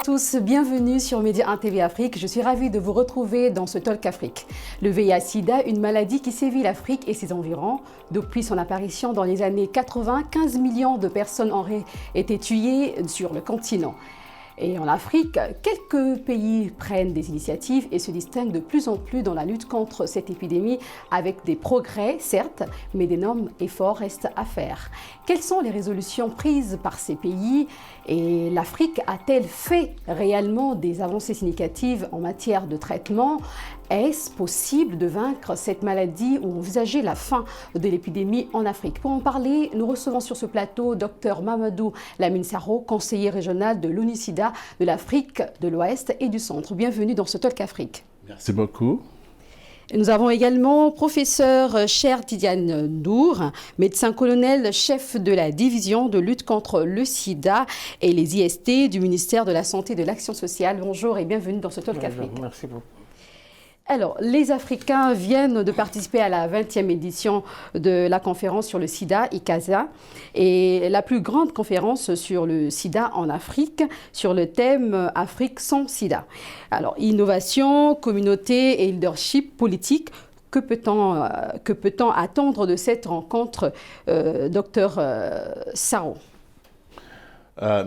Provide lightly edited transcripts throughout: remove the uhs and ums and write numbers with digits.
tous, bienvenue sur Média 1 TV Afrique. Je suis ravie de vous retrouver dans ce Talk Afrique. Le VIH-Sida, une maladie qui sévit l'Afrique et ses environs. Depuis son apparition dans les années 80, 15 millions de personnes auraient été tuées sur le continent. Et en Afrique, quelques pays prennent des initiatives et se distinguent de plus en plus dans la lutte contre cette épidémie avec des progrès, certes, mais d'énormes efforts restent à faire. Quelles sont les résolutions prises par ces pays et l'Afrique a-t-elle fait réellement des avancées significatives en matière de traitement? Est-ce possible de vaincre cette maladie ou envisager la fin de l'épidémie en Afrique? Pour en parler, nous recevons sur ce plateau Dr Mamadou Lamine Saro, conseiller régional de l'ONU-SIDA de l'Afrique de l'Ouest et du Centre. Bienvenue dans ce Talk Afrique. Merci beaucoup. Nous avons également professeur Cher Tidiane Ndour, médecin-colonel, chef de la division de lutte contre le sida et les IST du ministère de la Santé et de l'Action sociale. Bonjour et bienvenue dans ce Talk Afrique. Merci beaucoup. Alors, les Africains viennent de participer à la 20e édition de la conférence sur le sida, ICASA, et la plus grande conférence sur le sida en Afrique, sur le thème Afrique sans sida. Alors, innovation, communauté et leadership politique. Que peut-on attendre de cette rencontre, docteur Saro?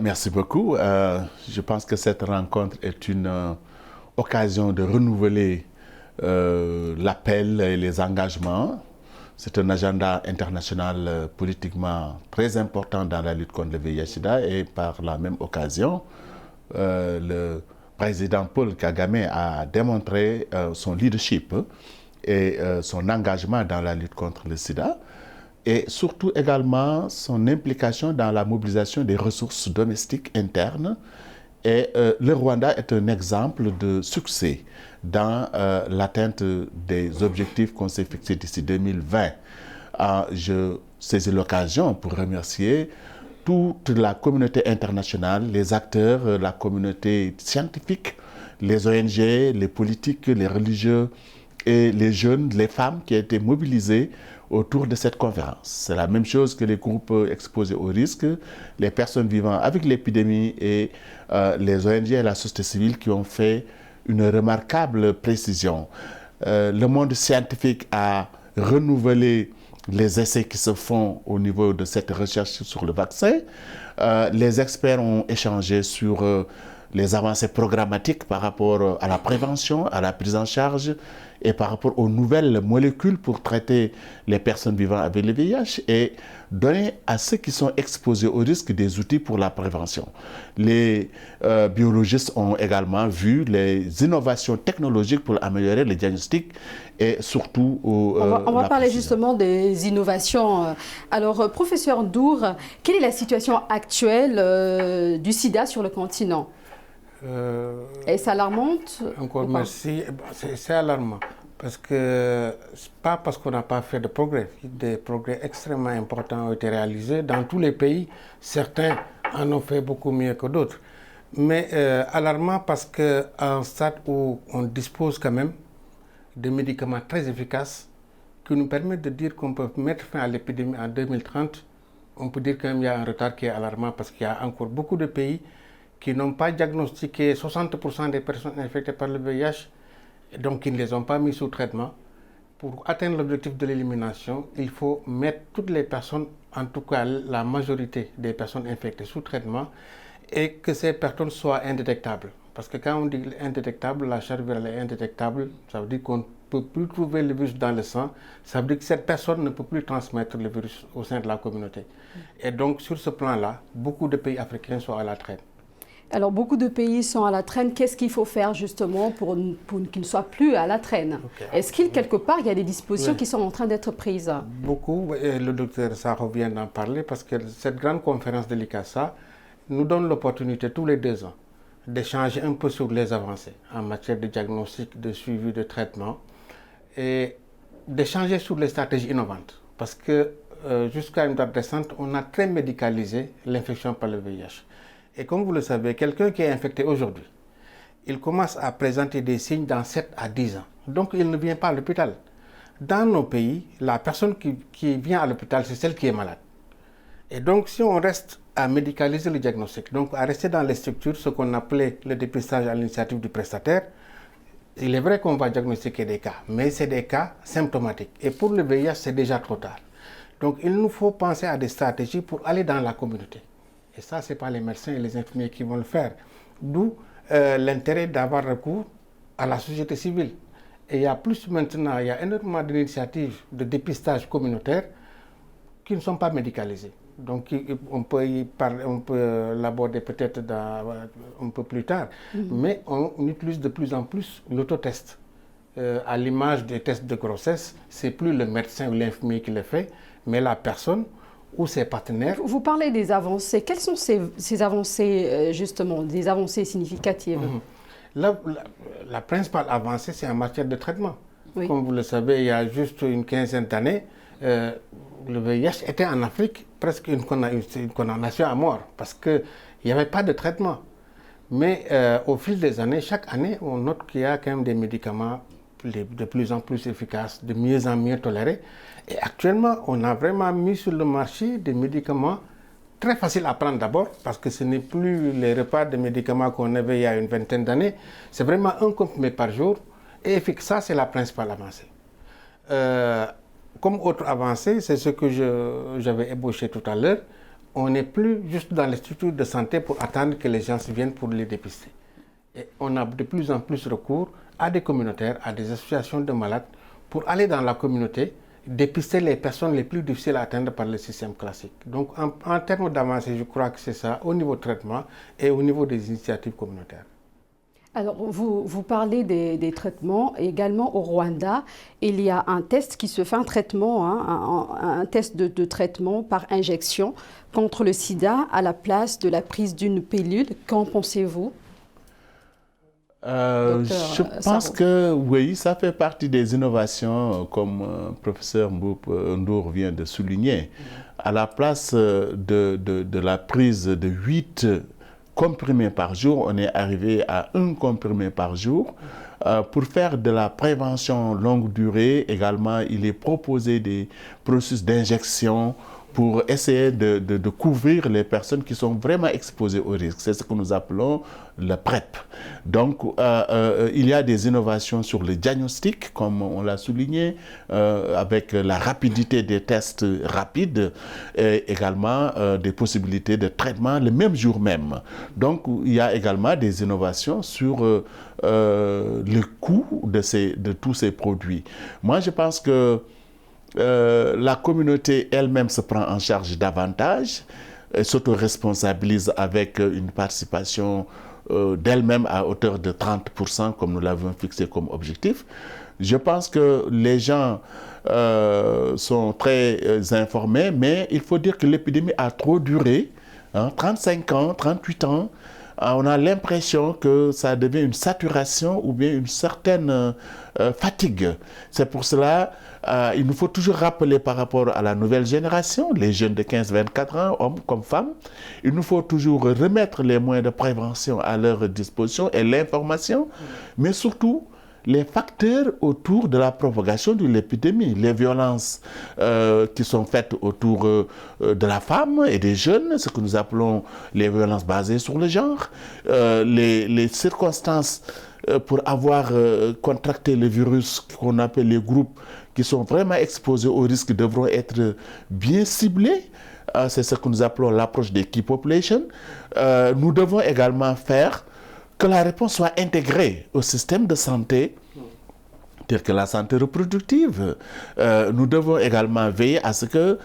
Merci beaucoup. Je pense que cette rencontre est une occasion de renouveler l'appel et les engagements. C'est un agenda international politiquement très important dans la lutte contre le VIH-Sida et par la même occasion, le président Paul Kagame a démontré son leadership et son engagement dans la lutte contre le sida et surtout également son implication dans la mobilisation des ressources domestiques internes. Et le Rwanda est un exemple de succès dans l'atteinte des objectifs qu'on s'est fixés d'ici 2020. Je saisis l'occasion pour remercier toute la communauté internationale, les acteurs, la communauté scientifique, les ONG, les politiques, les religieux et les jeunes, les femmes qui ont été mobilisés autour de cette conférence. C'est la même chose que les groupes exposés au risque, les personnes vivant avec l'épidémie et les ONG et la société civile qui ont fait une remarquable précision. Le monde scientifique a renouvelé les essais qui se font au niveau de cette recherche sur le vaccin. Les experts ont échangé sur les avancées programmatiques par rapport à la prévention, à la prise en charge et par rapport aux nouvelles molécules pour traiter les personnes vivant avec le VIH et donner à ceux qui sont exposés au risque des outils pour la prévention. Les biologistes ont également vu les innovations technologiques pour améliorer le diagnostic et surtout on va parler justement des innovations. Alors, professeur Ndour, quelle est la situation actuelle du sida sur le continent? Est-ce alarmante? Encore merci. C'est alarmant. Parce que, pas parce qu'on n'a pas fait de progrès. Des progrès extrêmement importants ont été réalisés dans tous les pays. Certains en ont fait beaucoup mieux que d'autres. Mais alarmant parce qu'à un stade où on dispose quand même de médicaments très efficaces qui nous permettent de dire qu'on peut mettre fin à l'épidémie en 2030, on peut dire qu'il y a un retard qui est alarmant parce qu'il y a encore beaucoup de pays qui n'ont pas diagnostiqué 60% des personnes infectées par le VIH, et donc qui ne les ont pas mis sous traitement. Pour atteindre l'objectif de l'élimination, il faut mettre toutes les personnes, en tout cas la majorité des personnes infectées sous traitement, et que ces personnes soient indétectables. Parce que quand on dit indétectable, la charge virale est indétectable, ça veut dire qu'on ne peut plus trouver le virus dans le sang, ça veut dire que cette personne ne peut plus transmettre le virus au sein de la communauté. Et donc sur ce plan-là, beaucoup de pays africains sont à la traîne. Alors, beaucoup de pays sont à la traîne. Qu'est-ce qu'il faut faire justement pour qu'ils ne soient plus à la traîne? Est-ce qu'il, quelque part, il y a des dispositions qui sont en train d'être prises? Beaucoup, et le docteur Saro vient d'en parler, parce que cette grande conférence de l'ICASA nous donne l'opportunité tous les 2 ans d'échanger un peu sur les avancées en matière de diagnostic, de suivi, de traitement, et d'échanger sur les stratégies innovantes. Parce que jusqu'à une date récente, on a très médicalisé l'infection par le VIH. Et comme vous le savez, quelqu'un qui est infecté aujourd'hui, il commence à présenter des signes dans 7 à 10 ans. Donc il ne vient pas à l'hôpital. Dans nos pays, la personne qui vient à l'hôpital, c'est celle qui est malade. Et donc, si on reste à médicaliser le diagnostic, donc à rester dans les structures, ce qu'on appelait le dépistage à l'initiative du prestataire, il est vrai qu'on va diagnostiquer des cas, mais c'est des cas symptomatiques. Et pour le VIH, c'est déjà trop tard. Donc, il nous faut penser à des stratégies pour aller dans la communauté. Et ça, ce n'est pas les médecins et les infirmiers qui vont le faire. D'où l'intérêt d'avoir recours à la société civile. Et il y a plus maintenant, il y a énormément d'initiatives de dépistage communautaire qui ne sont pas médicalisées. Donc on peut y parler, on peut l'aborder peut-être un peu plus tard, mais on utilise de plus en plus l'autotest. À l'image des tests de grossesse, c'est plus le médecin ou l'infirmier qui le fait, mais la personne ou ses partenaires. Vous parlez des avancées. Quelles sont ces avancées, justement, des avancées significatives? La principale avancée, c'est en matière de traitement. Oui. Comme vous le savez, il y a juste une quinzaine d'années, le VIH était en Afrique presque une condamnation à mort parce qu'il n'y avait pas de traitement. Mais au fil des années, chaque année, on note qu'il y a quand même des médicaments de plus en plus efficaces, de mieux en mieux tolérés. Et actuellement, on a vraiment mis sur le marché des médicaments très faciles à prendre d'abord, parce que ce n'est plus les repas de médicaments qu'on avait il y a une vingtaine d'années. C'est vraiment un comprimé par jour. Et ça, c'est la principale avancée. Comme autre avancée, c'est ce que j'avais ébauché tout à l'heure. On n'est plus juste dans les structures de santé pour attendre que les gens viennent pour les dépister. Et on a de plus en plus recours à des communautaires, à des associations de malades pour aller dans la communauté, dépister les personnes les plus difficiles à atteindre par le système classique. Donc en termes d'avancée, je crois que c'est ça au niveau traitement et au niveau des initiatives communautaires. Alors, vous parlez des traitements. Également, au Rwanda, il y a un test qui se fait, un traitement, un test de traitement par injection contre le sida à la place de la prise d'une pilule. Qu'en pensez-vous? Je pense que oui, ça fait partie des innovations, comme professeur Ndour vient de souligner. À la place de la prise de 8 comprimés par jour, on est arrivé à 1 comprimé par jour. Pour faire de la prévention longue durée, également, il est proposé des processus d'injection pour essayer de couvrir les personnes qui sont vraiment exposées au risque. C'est ce que nous appelons le PrEP. Donc, il y a des innovations sur le diagnostic, comme on l'a souligné, avec la rapidité des tests rapides, et également des possibilités de traitement le même jour même. Donc, il y a également des innovations sur le coût de tous ces produits. Moi, je pense que la communauté elle-même se prend en charge davantage, s'auto-responsabilise avec une participation d'elle-même à hauteur de 30%, comme nous l'avons fixé comme objectif. Je pense que les gens sont très informés, mais il faut dire que l'épidémie a trop duré, 35 ans, 38 ans. On a l'impression que ça devient une saturation ou bien une certaine fatigue. C'est pour cela il nous faut toujours rappeler par rapport à la nouvelle génération, les jeunes de 15-24 ans, hommes comme femmes, il nous faut toujours remettre les moyens de prévention à leur disposition et l'information, mais surtout les facteurs autour de la propagation de l'épidémie, les violences qui sont faites autour de la femme et des jeunes, ce que nous appelons les violences basées sur le genre, les circonstances pour avoir contracté le virus qu'on appelle les groupes qui sont vraiment exposés au risque devront être bien ciblés. C'est ce que nous appelons l'approche des key populations. Nous devons également faire que la réponse soit intégrée au système de santé, tel que la santé reproductive. Nous devons également veiller à ce que,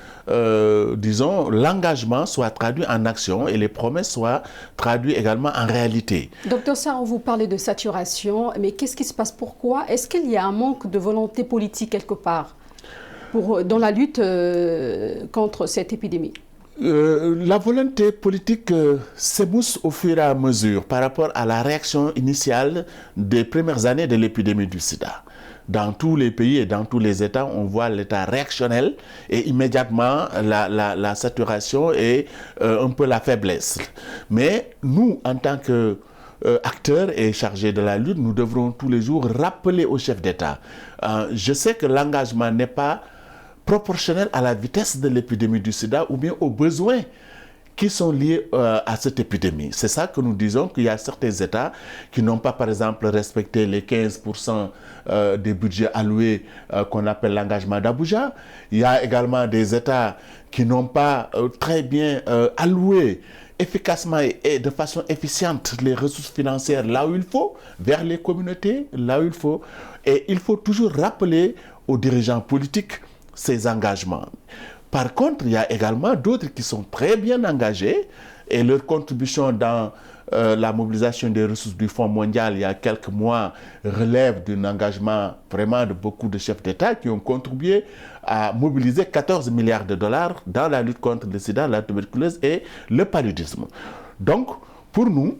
disons, l'engagement soit traduit en action et les promesses soient traduites également en réalité. Docteur Sarr, vous parlez de saturation, mais qu'est-ce qui se passe? Pourquoi? Est-ce qu'il y a un manque de volonté politique quelque part dans la lutte contre cette épidémie? La volonté politique s'émousse au fur et à mesure par rapport à la réaction initiale des premières années de l'épidémie du sida. Dans tous les pays et dans tous les États, on voit l'état réactionnel et immédiatement la saturation et un peu la faiblesse. Mais nous, en tant qu'acteurs et chargés de la lutte, nous devrons tous les jours rappeler aux chefs d'État. Je sais que l'engagement n'est pas proportionnelle à la vitesse de l'épidémie du sida ou bien aux besoins qui sont liés à cette épidémie. C'est ça que nous disons, qu'il y a certains États qui n'ont pas, par exemple, respecté les 15% des budgets alloués qu'on appelle l'engagement d'Abuja. Il y a également des États qui n'ont pas très bien alloué efficacement et de façon efficiente les ressources financières là où il faut, vers les communautés, là où il faut. Et il faut toujours rappeler aux dirigeants politiques ces engagements. Par contre, il y a également d'autres qui sont très bien engagés et leur contribution dans la mobilisation des ressources du Fonds mondial il y a quelques mois relève d'un engagement vraiment de beaucoup de chefs d'État qui ont contribué à mobiliser 14 milliards de dollars dans la lutte contre le sida, la tuberculose et le paludisme. Donc, pour nous,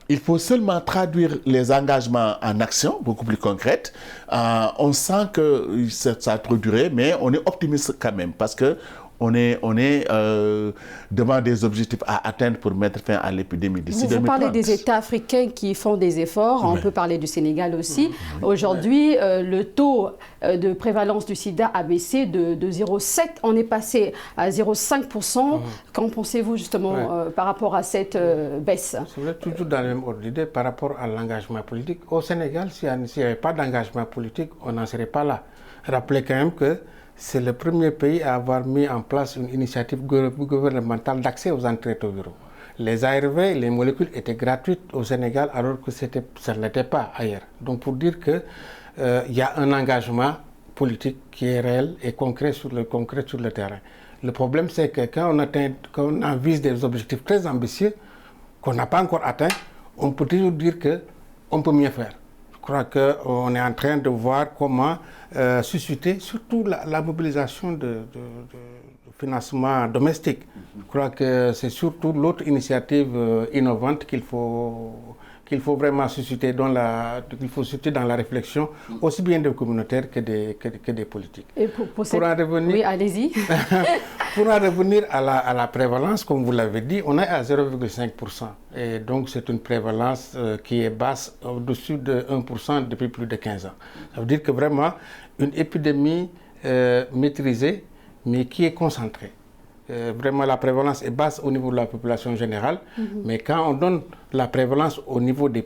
il faut seulement traduire les engagements en actions beaucoup plus concrètes. On sent que ça a trop duré, mais on est optimiste quand même parce que on est devant des objectifs à atteindre pour mettre fin à l'épidémie d'ici 2030. Vous parlez des États africains qui font des efforts, on peut parler du Sénégal aussi. Aujourd'hui, le taux de prévalence du sida a baissé de 0,7, on est passé à 0,5%. Qu'en pensez-vous justement par rapport à cette baisse? C'est toujours dans le même ordre d'idée par rapport à l'engagement politique. Au Sénégal, s'il n'y avait pas d'engagement politique, on n'en serait pas là. Rappelez quand même que c'est le premier pays à avoir mis en place une initiative gouvernementale d'accès aux antirétroviraux. Les ARV, les molécules étaient gratuites au Sénégal alors que ça ne l'était pas ailleurs. Donc pour dire qu'il y a un engagement politique qui est réel et concret sur le terrain. Le problème c'est que quand on vise des objectifs très ambitieux qu'on n'a pas encore atteints, on peut toujours dire qu'on peut mieux faire. Je crois qu'on est en train de voir comment susciter surtout la mobilisation de financement domestique. Je crois que c'est surtout l'autre initiative innovante qu'il faut vraiment susciter dans la réflexion, aussi bien des communautaires que des politiques. Et pour en revenir, oui, allez-y. Pour en revenir à la prévalence, comme vous l'avez dit, on est à 0,5%. Et donc c'est une prévalence qui est basse, au-dessus de 1% depuis plus de 15 ans. Ça veut dire que vraiment une épidémie maîtrisée, mais qui est concentrée. Vraiment la prévalence est basse au niveau de la population générale, mais quand on donne la prévalence au niveau des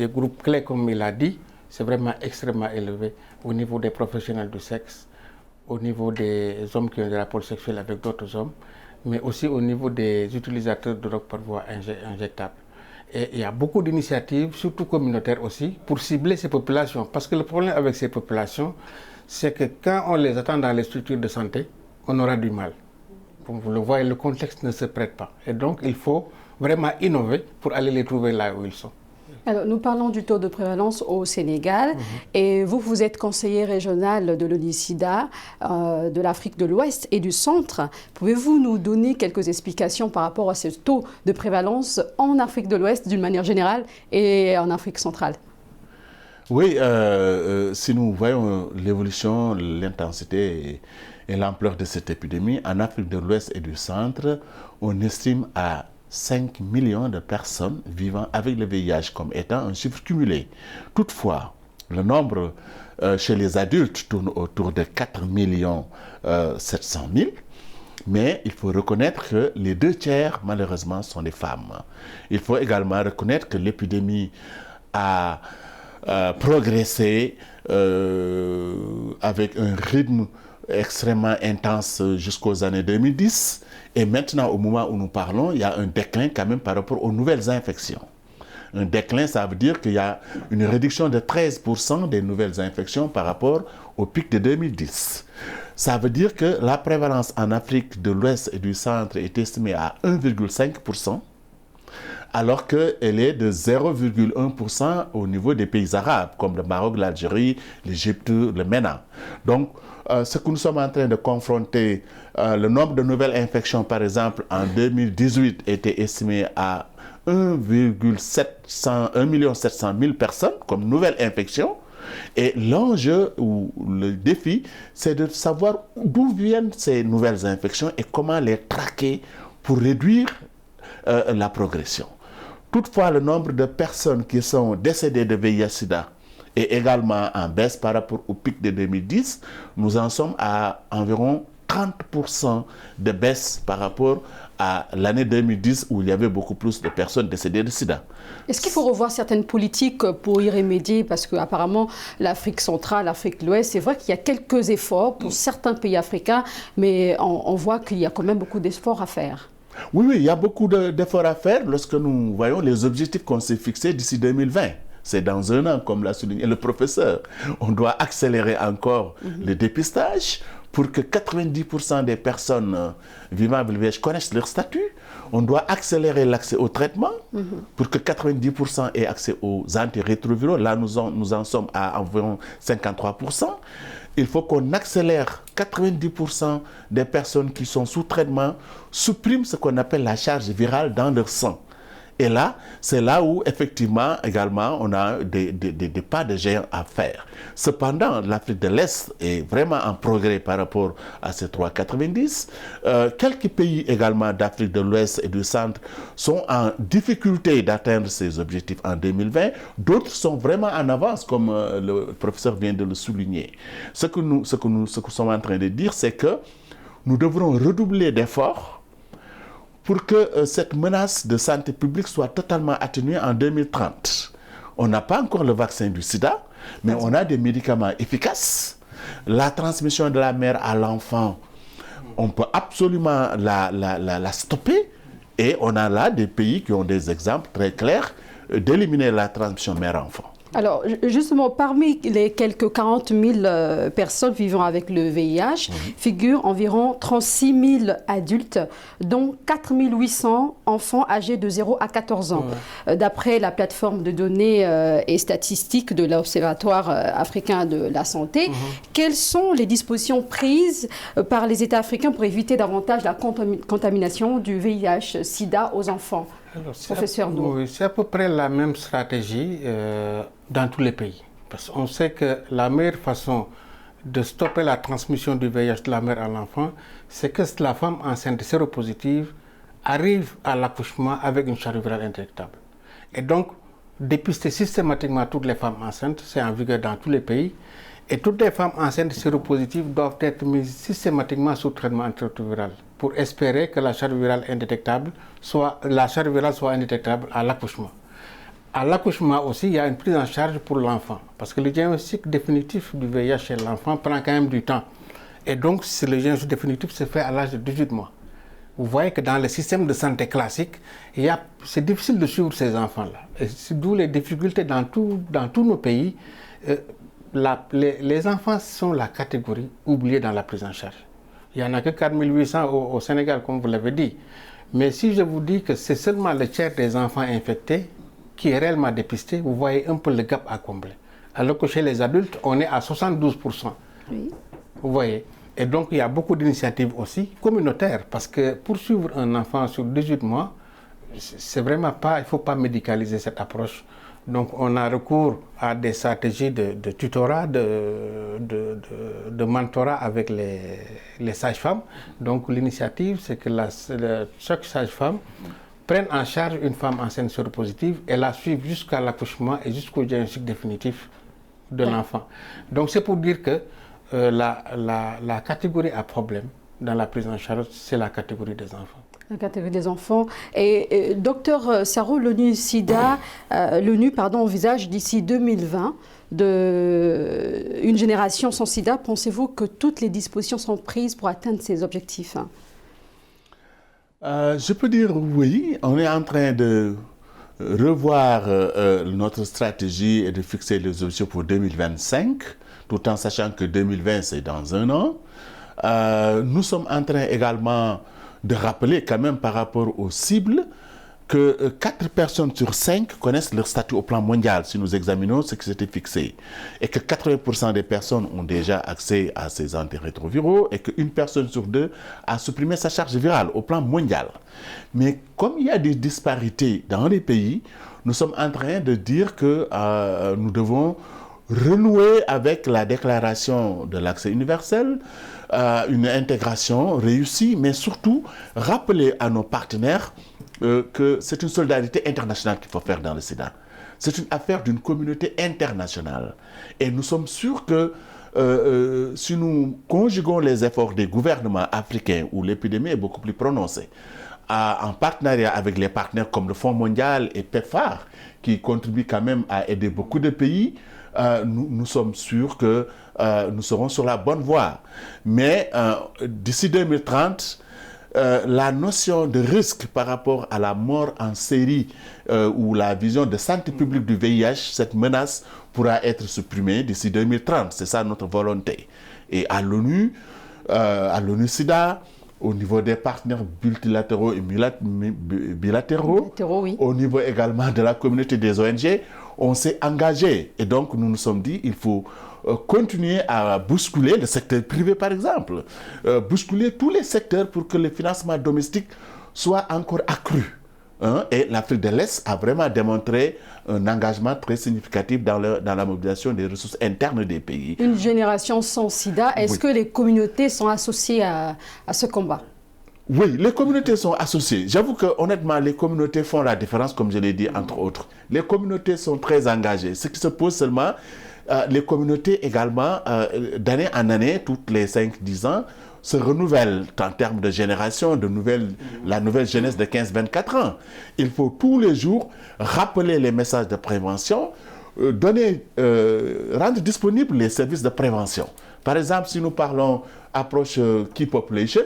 groupes clés, comme il a dit, c'est vraiment extrêmement élevé au niveau des professionnels du sexe, au niveau des hommes qui ont des rapports sexuels avec d'autres hommes, mais aussi au niveau des utilisateurs de drogue par voie injectable. Et il y a beaucoup d'initiatives, surtout communautaires aussi, pour cibler ces populations. Parce que le problème avec ces populations, c'est que quand on les attend dans les structures de santé, on aura du mal. Comme vous le voyez, le contexte ne se prête pas. Et donc, il faut vraiment innover pour aller les trouver là où ils sont. Alors, nous parlons du taux de prévalence au Sénégal. Et vous êtes conseiller régional de l'ONU-SIDA de l'Afrique de l'Ouest et du Centre. Pouvez-vous nous donner quelques explications par rapport à ce taux de prévalence en Afrique de l'Ouest d'une manière générale et en Afrique centrale? Oui, si nous voyons l'évolution, l'intensité et l'ampleur de cette épidémie, en Afrique de l'Ouest et du Centre, on estime à 5 millions de personnes vivant avec le VIH comme étant un chiffre cumulé. Toutefois, le nombre chez les adultes tourne autour de 4 700 000, mais il faut reconnaître que les 2/3, malheureusement, sont des femmes. Il faut également reconnaître que l'épidémie a progressé avec un rythme extrêmement intense jusqu'aux années 2010. Et maintenant, au moment où nous parlons, il y a un déclin quand même par rapport aux nouvelles infections. Un déclin, ça veut dire qu'il y a une réduction de 13% des nouvelles infections par rapport au pic de 2010. Ça veut dire que la prévalence en Afrique de l'Ouest et du Centre est estimée à 1,5%, alors qu'elle est de 0,1% au niveau des pays arabes, comme le Maroc, l'Algérie, l'Égypte, le MENA. Donc, ce que nous sommes en train de confronter, le nombre de nouvelles infections, par exemple, en 2018 était estimé à 1,7 million personnes comme nouvelles infections. Et l'enjeu ou le défi, c'est de savoir d'où viennent ces nouvelles infections et comment les traquer pour réduire la progression. Toutefois, le nombre de personnes qui sont décédées de VIH-Sida est également en baisse par rapport au pic de 2010. Nous en sommes à environ 30% de baisse par rapport à l'année 2010 où il y avait beaucoup plus de personnes décédées de sida. Est-ce qu'il faut revoir certaines politiques pour y remédier? Parce qu'apparemment, l'Afrique centrale, l'Afrique de l'Ouest, c'est vrai qu'il y a quelques efforts pour certains pays africains, mais on voit qu'il y a quand même beaucoup d'efforts à faire. Oui, il y a beaucoup d'efforts à faire lorsque nous voyons les objectifs qu'on s'est fixés d'ici 2020. C'est dans un an, comme l'a souligné le professeur. On doit accélérer encore le dépistage pour que 90% des personnes vivant avec le VIH connaissent leur statut. On doit accélérer l'accès au traitement pour que 90% aient accès aux antirétroviraux. Là, nous en sommes à environ 53%. Il faut qu'on accélère 90% des personnes qui sont sous traitement, suppriment ce qu'on appelle la charge virale dans leur sang. Et là, c'est là où, effectivement, également, on a des pas de géant à faire. Cependant, l'Afrique de l'Est est vraiment en progrès par rapport à ces 3,90. Quelques pays également d'Afrique de l'Ouest et du Centre sont en difficulté d'atteindre ces objectifs en 2020. D'autres sont vraiment en avance, comme le professeur vient de le souligner. Ce que nous sommes en train de dire, c'est que nous devrons redoubler d'efforts pour que cette menace de santé publique soit totalement atténuée en 2030. On n'a pas encore le vaccin du sida, mais on a des médicaments efficaces. La transmission de la mère à l'enfant, on peut absolument la stopper. Et on a là des pays qui ont des exemples très clairs d'éliminer la transmission mère-enfant. Alors, justement, parmi les quelques 40 000 personnes vivant avec le VIH, figurent environ 36 000 adultes, dont 4 800 enfants âgés de 0 à 14 ans. D'après la plateforme de données et statistiques de l'Observatoire africain de la santé, quelles sont les dispositions prises par les États africains pour éviter davantage la contamination du VIH-Sida aux enfants? Professeur Ndou. Oui, c'est à peu près la même stratégie dans tous les pays. Parce qu'on sait que la meilleure façon de stopper la transmission du VIH de la mère à l'enfant, c'est que la femme enceinte séropositive arrive à l'accouchement avec une charge virale indétectable. Et donc, dépister systématiquement toutes les femmes enceintes, c'est en vigueur dans tous les pays. Et toutes les femmes enceintes séropositives doivent être mises systématiquement sous traitement antirétroviral pour espérer que la charge virale soit indétectable à l'accouchement. À l'accouchement aussi, il y a une prise en charge pour l'enfant, parce que le diagnostic définitif du VIH chez l'enfant prend quand même du temps. Et donc, si le diagnostic définitif se fait à l'âge de 18 mois. Vous voyez que dans le système de santé classique, c'est difficile de suivre ces enfants-là. Et c'est d'où les difficultés dans tous nos pays. Les enfants sont la catégorie oubliée dans la prise en charge. Il n'y en a que 4 800 au Sénégal, comme vous l'avez dit. Mais si je vous dis que c'est seulement le tiers des enfants infectés qui est réellement dépisté, vous voyez un peu le gap à combler. Alors que chez les adultes, on est à 72%. Oui. Vous voyez. Et donc, il y a beaucoup d'initiatives aussi communautaires, parce que pour suivre un enfant sur 18 mois, c'est vraiment pas, il ne faut pas médicaliser cette approche. Donc, on a recours à des stratégies de tutorat, de mentorat avec les sages-femmes. Donc, l'initiative, c'est que chaque sage-femme prenne en charge une femme enceinte séropositive et la suive jusqu'à l'accouchement et jusqu'au diagnostic définitif de l'enfant. Donc, c'est pour dire que la catégorie à problème dans la prise en charge, c'est la catégorie des enfants. La catégorie des enfants. Et docteur Sarro, l'ONU envisage d'ici 2020 une génération sans sida. Pensez-vous que toutes les dispositions sont prises pour atteindre ces objectifs? Je peux dire oui. On est en train de revoir notre stratégie et de fixer les objectifs pour 2025, tout en sachant que 2020, c'est dans un an. Nous sommes en train également de rappeler quand même par rapport aux cibles que 4 personnes sur 5 connaissent leur statut au plan mondial si nous examinons ce qui s'était fixé. Et que 80% des personnes ont déjà accès à ces antirétroviraux et qu'une personne sur 2 a supprimé sa charge virale au plan mondial. Mais comme il y a des disparités dans les pays, nous sommes en train de dire que nous devons renouer avec la déclaration de l'accès universel, une intégration réussie, mais surtout rappeler à nos partenaires que c'est une solidarité internationale qu'il faut faire dans le sida. c'est une affaire d'une communauté internationale. Et nous sommes sûrs que si nous conjuguons les efforts des gouvernements africains où l'épidémie est beaucoup plus prononcée, en partenariat avec les partenaires comme le Fonds mondial et PEPFAR, qui contribuent quand même à aider beaucoup de pays, nous sommes sûrs que nous serons sur la bonne voie. Mais d'ici 2030, la notion de risque par rapport à la mort en série ou la vision de santé publique du VIH, cette menace pourra être supprimée d'ici 2030. C'est ça notre volonté. Et à l'ONU SIDA, au niveau des partenaires multilatéraux et bilatéraux, oui. Au niveau également de la communauté des ONG, on s'est engagé. Et donc, nous nous sommes dit, il faut continuer à bousculer le secteur privé, par exemple. Bousculer tous les secteurs pour que le financement domestique soit encore accru. Et l'Afrique de l'Est a vraiment démontré un engagement très significatif dans la mobilisation des ressources internes des pays. Une génération sans sida, est-ce que les communautés sont associées à ce combat? Oui, les communautés sont associées. J'avoue que honnêtement, les communautés font la différence, comme je l'ai dit, entre autres. Les communautés sont très engagées. Ce qui se pose seulement, les communautés également, d'année en année, toutes les 5-10 ans, se renouvellent en termes de génération, la nouvelle jeunesse de 15-24 ans. Il faut tous les jours rappeler les messages de prévention, rendre disponibles les services de prévention. Par exemple, si nous parlons approche Key Population,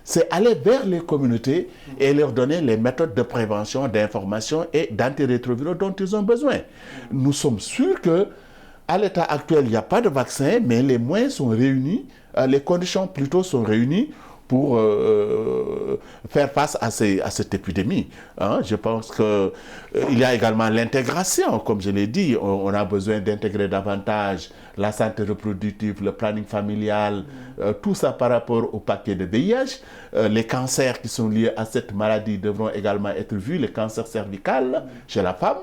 c'est aller vers les communautés et leur donner les méthodes de prévention, d'information et d'antirétroviraux dont ils ont besoin. Nous sommes sûrs que à l'état actuel, il n'y a pas de vaccin, mais les moyens sont réunis, les conditions plutôt sont réunies pour faire face à cette épidémie. Je pense qu'il y a également l'intégration, comme je l'ai dit. On a besoin d'intégrer davantage la santé reproductive, le planning familial, tout ça par rapport au paquet de VIH. Les cancers qui sont liés à cette maladie devront également être vus, le cancer cervical chez la femme.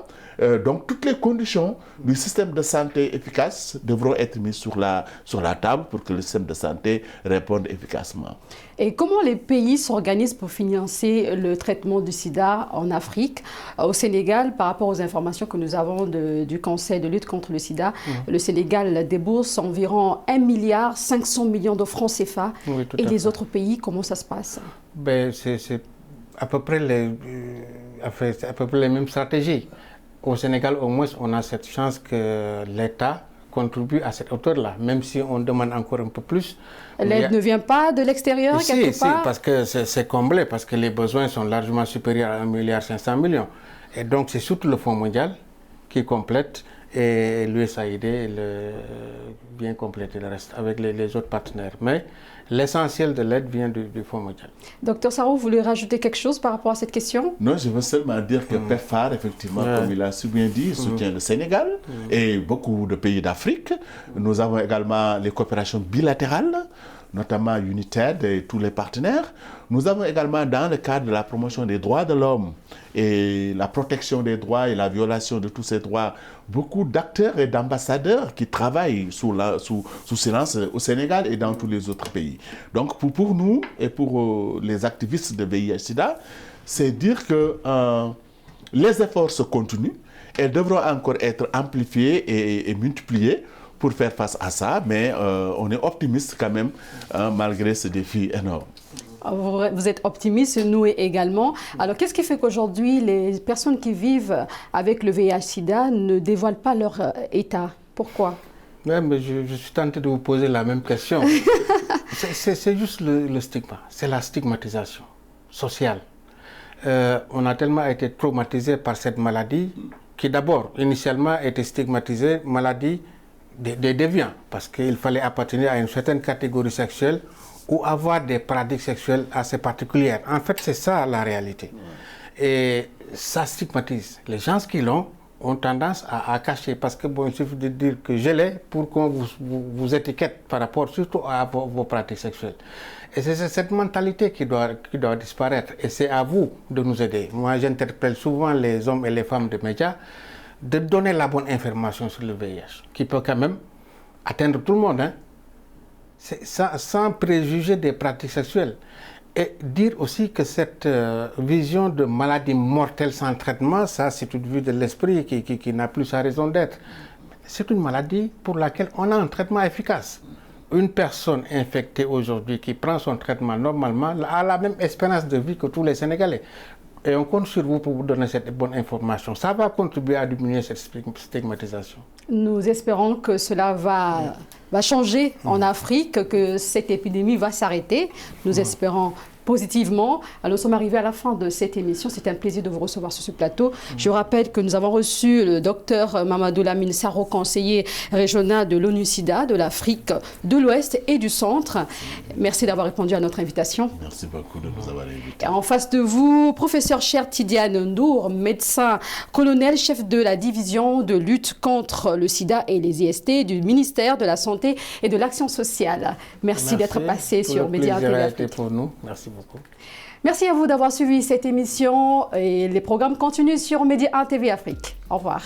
Donc toutes les conditions du système de santé efficace devront être mises sur la table pour que le système de santé réponde efficacement. Et comment les pays s'organisent pour financer le traitement du sida en Afrique? Au Sénégal, par rapport aux informations que nous avons du Conseil de lutte contre le sida, le Sénégal débourse environ 1,5 milliard de francs CFA. Oui, et les autres pays, comment ça se passe? C'est à peu près les mêmes stratégies. Au Sénégal, au moins, on a cette chance que l'État contribue à cette hauteur-là, même si on demande encore un peu plus. L'aide ne vient pas de l'extérieur, quelque part? Si, parce que c'est comblé, parce que les besoins sont largement supérieurs à 1,5 milliard. Et donc, c'est surtout le Fonds mondial qui complète et l'USAID vient compléter le reste avec les autres partenaires. Mais l'essentiel de l'aide vient du Fonds mondial. Docteur Sarrou, vous voulez rajouter quelque chose par rapport à cette question? Non, je veux seulement dire que PEPFAR, effectivement, comme il a si bien dit, soutient le Sénégal et beaucoup de pays d'Afrique. Nous avons également les coopérations bilatérales, notamment UNITAID et tous les partenaires. Nous avons également, dans le cadre de la promotion des droits de l'homme et la protection des droits et la violation de tous ces droits, beaucoup d'acteurs et d'ambassadeurs qui travaillent sous silence au Sénégal et dans tous les autres pays. Donc pour nous et pour les activistes de VIH-Sida, c'est dire que les efforts se continuent et devront encore être amplifiés et multipliés pour faire face à ça, mais on est optimiste quand même, malgré ce défi énorme. Vous êtes optimiste, nous également. Alors, qu'est-ce qui fait qu'aujourd'hui, les personnes qui vivent avec le VIH-Sida ne dévoilent pas leur état? Pourquoi? Ouais, mais je suis tenté de vous poser la même question. C'est juste le stigma, c'est la stigmatisation sociale. On a tellement été traumatisé par cette maladie qui d'abord, initialement, était stigmatisée maladie des déviants, parce qu'il fallait appartenir à une certaine catégorie sexuelle ou avoir des pratiques sexuelles assez particulières. En fait, c'est ça la réalité. Et ça stigmatise. Les gens qui l'ont ont tendance à cacher, parce que bon, il suffit de dire que je l'ai pour qu'on vous étiquette par rapport surtout à vos pratiques sexuelles. Et c'est cette mentalité qui doit disparaître. Et c'est à vous de nous aider. Moi, j'interpelle souvent les hommes et les femmes de médias de donner la bonne information sur le VIH, qui peut quand même atteindre tout le monde, hein. Sans préjuger des pratiques sexuelles. Et dire aussi que cette vision de maladie mortelle sans traitement, ça c'est une vue de l'esprit qui n'a plus sa raison d'être. C'est une maladie pour laquelle on a un traitement efficace. Une personne infectée aujourd'hui qui prend son traitement normalement a la même espérance de vie que tous les Sénégalais. Et on compte sur vous pour vous donner cette bonne information. Ça va contribuer à diminuer cette stigmatisation. Nous espérons que cela va changer en Afrique, que cette épidémie va s'arrêter. Nous espérons positivement. Alors, nous sommes arrivés à la fin de cette émission. C'est un plaisir de vous recevoir sur ce plateau. Je rappelle que nous avons reçu le docteur Mamadou Lamine Saro, conseiller régional de l'ONU-SIDA de l'Afrique de l'Ouest et du Centre. Merci d'avoir répondu à notre invitation. Merci beaucoup de nous avoir invités. En face de vous, professeur Cher Tidiane Ndour, médecin colonel, chef de la division de lutte contre le sida et les IST du ministère de la Santé et de l'Action sociale. Merci d'être passé sur Média TV Afrique. Pour nous. Merci beaucoup. Merci à vous d'avoir suivi cette émission et les programmes continuent sur Média TV Afrique. Au revoir.